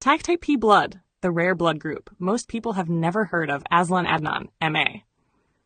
Type P blood, the rare blood group. Most people have never heard of AZLAN ADNAN, MA.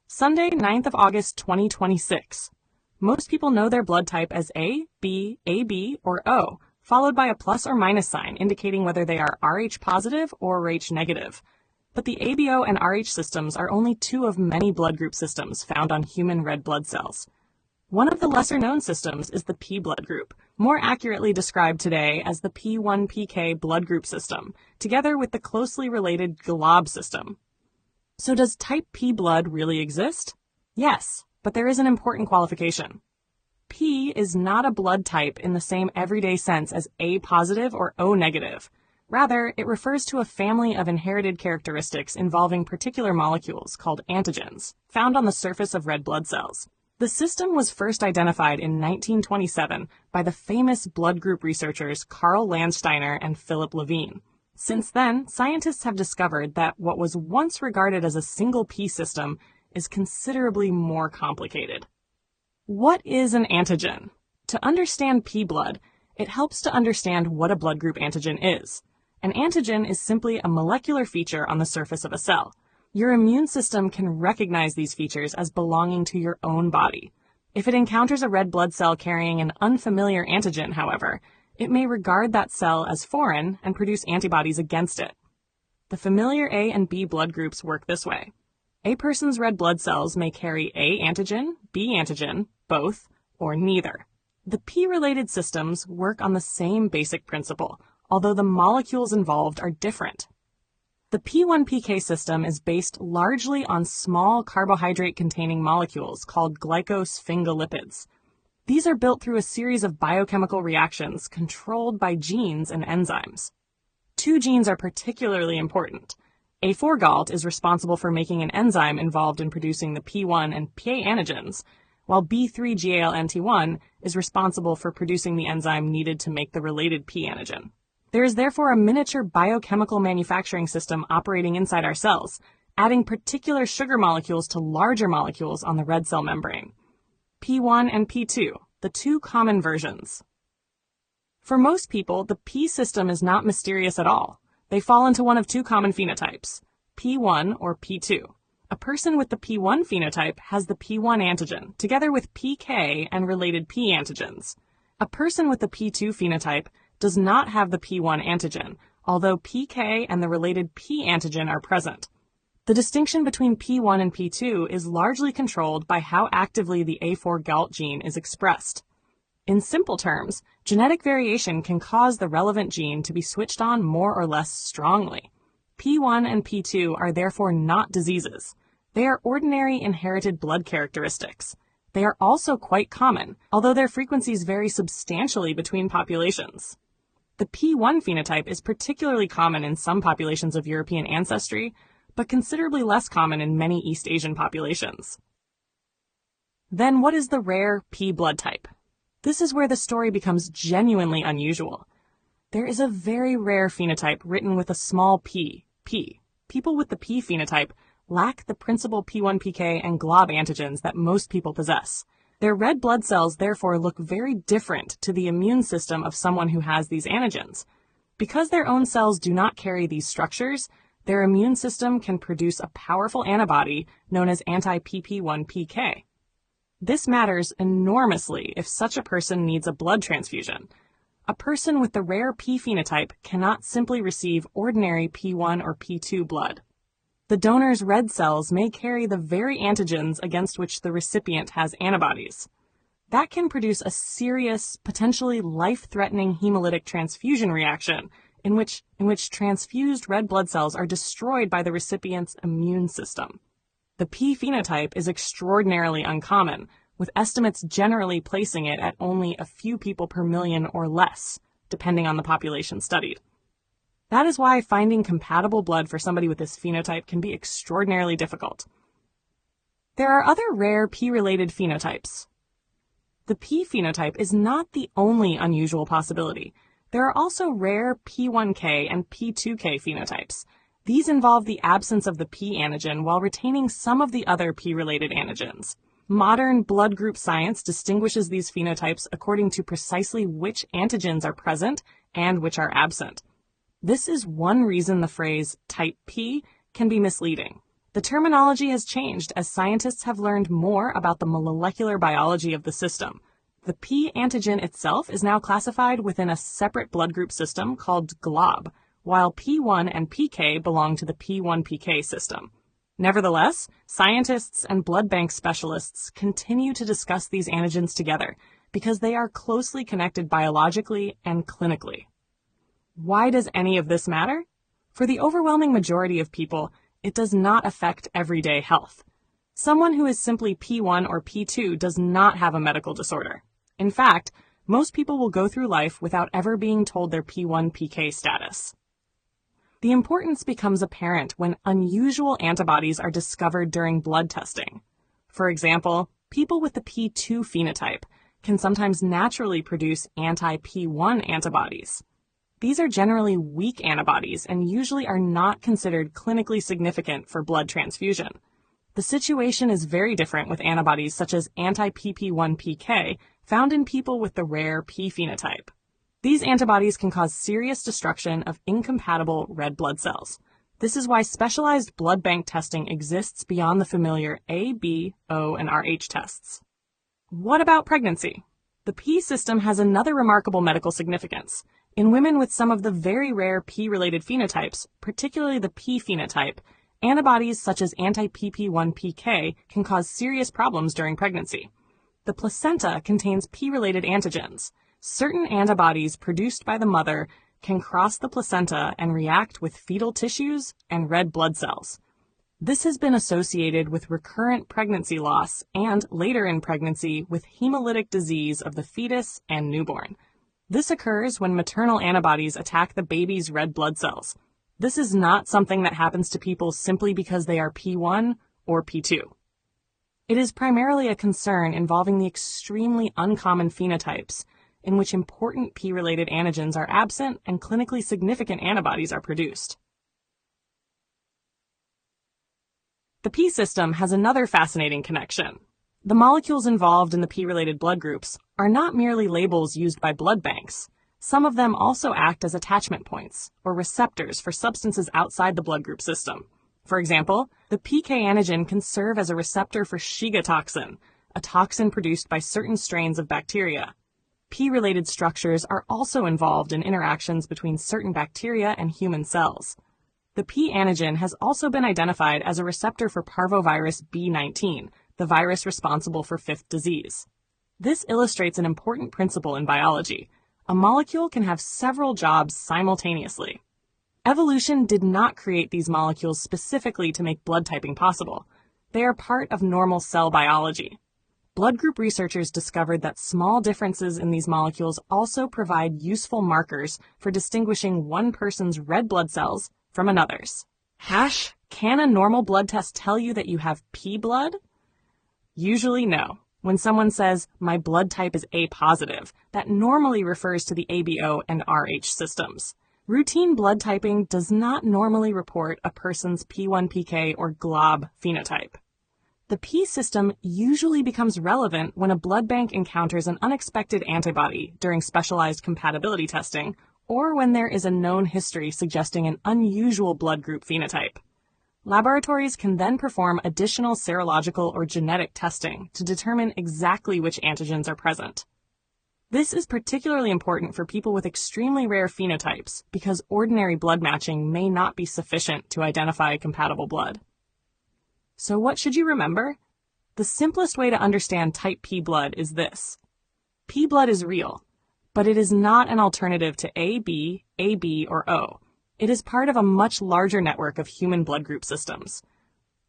Sunday, 9th of August, 2026. Most people know their blood type as A, B, AB, or O, followed by a plus or minus sign indicating whether they are Rh positive or Rh negative. But the ABO and Rh systems are only two of many blood group systems found on human red blood cells. One of the lesser-known systems is the P blood group, more accurately described today as the P1PK blood group system, together with the closely related GLOB system. So does type P blood really exist? Yes, but there is an important qualification. P is not a blood type in the same everyday sense as A positive or O negative. Rather, it refers to a family of inherited characteristics involving particular molecules called antigens, found on the surface of red blood cells. The system was first identified in 1927 by the famous blood group researchers Karl Landsteiner and Philip Levine. Since then, scientists have discovered that what was once regarded as a single P system is considerably more complicated. What is an antigen? To understand P blood, it helps to understand what a blood group antigen is. An antigen is simply a molecular feature on the surface of a cell. Your immune system can recognize these features as belonging to your own body. If it encounters a red blood cell carrying an unfamiliar antigen, however, it may regard that cell as foreign and produce antibodies against it. The familiar A and B blood groups work this way. A person's red blood cells may carry A antigen, B antigen, both, or neither. The P-related systems work on the same basic principle, although the molecules involved are different. The P1PK system is based largely on small carbohydrate-containing molecules called glycosphingolipids. These are built through a series of biochemical reactions controlled by genes and enzymes. Two genes are particularly important. A4-GALT is responsible for making an enzyme involved in producing the P1 and PA antigens, while B3GALNT1 is responsible for producing the enzyme needed to make the related P antigen. There is therefore a miniature biochemical manufacturing system operating inside our cells, adding particular sugar molecules to larger molecules on the red cell membrane. P1 and P2, the two common versions. For most people, the P system is not mysterious at all. They fall into one of two common phenotypes, P1 or P2. A person with the P1 phenotype has the P1 antigen, together with PK and related P antigens. A person with the P2 phenotype does not have the P1 antigen, although PK and the related P antigen are present. The distinction between P1 and P2 is largely controlled by how actively the A4-GALT gene is expressed. In simple terms, genetic variation can cause the relevant gene to be switched on more or less strongly. P1 and P2 are therefore not diseases. They are ordinary inherited blood characteristics. They are also quite common, although their frequencies vary substantially between populations. The P1 phenotype is particularly common in some populations of European ancestry, but considerably less common in many East Asian populations. Then what is the rare P blood type? This is where the story becomes genuinely unusual. There is a very rare phenotype written with a small p, P. People with the P phenotype lack the principal P1PK and GLOB antigens that most people possess. Their red blood cells therefore look very different to the immune system of someone who has these antigens. Because their own cells do not carry these structures, their immune system can produce a powerful antibody known as anti-PP1PK. This matters enormously if such a person needs a blood transfusion. A person with the rare P phenotype cannot simply receive ordinary P1 or P2 blood. The donor's red cells may carry the very antigens against which the recipient has antibodies. That can produce a serious, potentially life-threatening hemolytic transfusion reaction in which transfused red blood cells are destroyed by the recipient's immune system. The P phenotype is extraordinarily uncommon, with estimates generally placing it at only a few people per million or less, depending on the population studied. That is why finding compatible blood for somebody with this phenotype can be extraordinarily difficult. There are other rare P-related phenotypes. The P phenotype is not the only unusual possibility. There are also rare P1K and P2K phenotypes. These involve the absence of the P antigen while retaining some of the other P-related antigens. Modern blood group science distinguishes these phenotypes according to precisely which antigens are present and which are absent. This is one reason the phrase type P can be misleading. The terminology has changed as scientists have learned more about the molecular biology of the system. The P antigen itself is now classified within a separate blood group system called GLOB, while P1 and PK belong to the P1-PK system. Nevertheless, scientists and blood bank specialists continue to discuss these antigens together because they are closely connected biologically and clinically. Why does any of this matter? For the overwhelming majority of people, it does not affect everyday health. Someone who is simply P1 or P2 does not have a medical disorder. In fact, most people will go through life without ever being told their P1-PK status. The importance becomes apparent when unusual antibodies are discovered during blood testing. For example, people with the P2 phenotype can sometimes naturally produce anti-P1 antibodies. These are generally weak antibodies and usually are not considered clinically significant for blood transfusion. The situation is very different with antibodies such as anti-PP1-PK found in people with the rare P phenotype. These antibodies can cause serious destruction of incompatible red blood cells. This is why specialized blood bank testing exists beyond the familiar A, B, O, and Rh tests. What about pregnancy? The P system has another remarkable medical significance. In women with some of the very rare P-related phenotypes, particularly the P phenotype, antibodies such as anti-PP1-PK can cause serious problems during pregnancy. The placenta contains P-related antigens. Certain antibodies produced by the mother can cross the placenta and react with fetal tissues and red blood cells. This has been associated with recurrent pregnancy loss and, later in pregnancy, with hemolytic disease of the fetus and newborn. This occurs when maternal antibodies attack the baby's red blood cells. This is not something that happens to people simply because they are P1 or P2. It is primarily a concern involving the extremely uncommon phenotypes in which important P-related antigens are absent and clinically significant antibodies are produced. The P system has another fascinating connection. The molecules involved in the P-related blood groups are not merely labels used by blood banks. Some of them also act as attachment points, or receptors for substances outside the blood group system. For example, the PK antigen can serve as a receptor for Shiga toxin, a toxin produced by certain strains of bacteria. P-related structures are also involved in interactions between certain bacteria and human cells. The P antigen has also been identified as a receptor for parvovirus B19, the virus responsible for fifth disease. This illustrates an important principle in biology. A molecule can have several jobs simultaneously. Evolution did not create these molecules specifically to make blood typing possible. They are part of normal cell biology. Blood group researchers discovered that small differences in these molecules also provide useful markers for distinguishing one person's red blood cells from another's. Can a normal blood test tell you that you have P blood? Usually no. When someone says, my blood type is A positive, that normally refers to the ABO and Rh systems. Routine blood typing does not normally report a person's P1-PK or GLOB phenotype. The P system usually becomes relevant when a blood bank encounters an unexpected antibody during specialized compatibility testing, or when there is a known history suggesting an unusual blood group phenotype. Laboratories can then perform additional serological or genetic testing to determine exactly which antigens are present. This is particularly important for people with extremely rare phenotypes because ordinary blood matching may not be sufficient to identify compatible blood. So what should you remember? The simplest way to understand type P blood is this. P blood is real, but it is not an alternative to AB, or O. It is part of a much larger network of human blood group systems.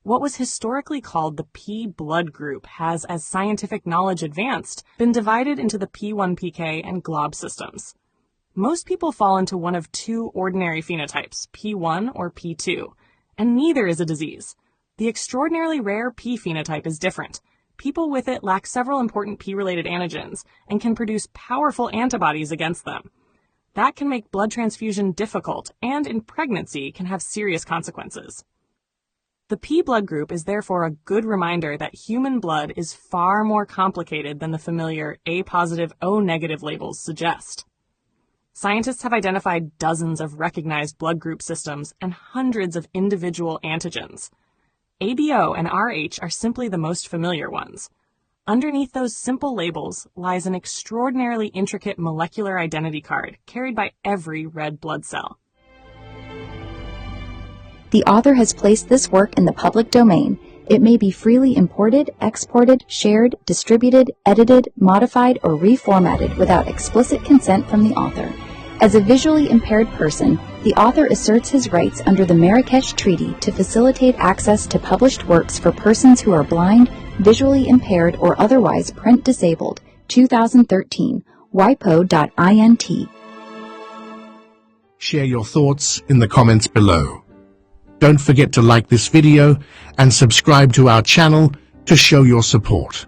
What was historically called the P blood group has, as scientific knowledge advanced, been divided into the P1-PK and GLOB systems. Most people fall into one of two ordinary phenotypes, P1 or P2, and neither is a disease. The extraordinarily rare P phenotype is different. People with it lack several important P-related antigens and can produce powerful antibodies against them. That can make blood transfusion difficult and, in pregnancy, can have serious consequences. The P blood group is therefore a good reminder that human blood is far more complicated than the familiar A positive, O negative labels suggest. Scientists have identified dozens of recognized blood group systems and hundreds of individual antigens. ABO and RH are simply the most familiar ones. Underneath those simple labels lies an extraordinarily intricate molecular identity card carried by every red blood cell. The author has placed this work in the public domain. It may be freely imported, exported, shared, distributed, edited, modified, or reformatted without explicit consent from the author. As a visually impaired person, the author asserts his rights under the Marrakesh Treaty to facilitate access to published works for persons who are blind, visually impaired, or otherwise print disabled. 2013, wipo.int. Share your thoughts in the comments below. Don't forget to like this video and subscribe to our channel to show your support.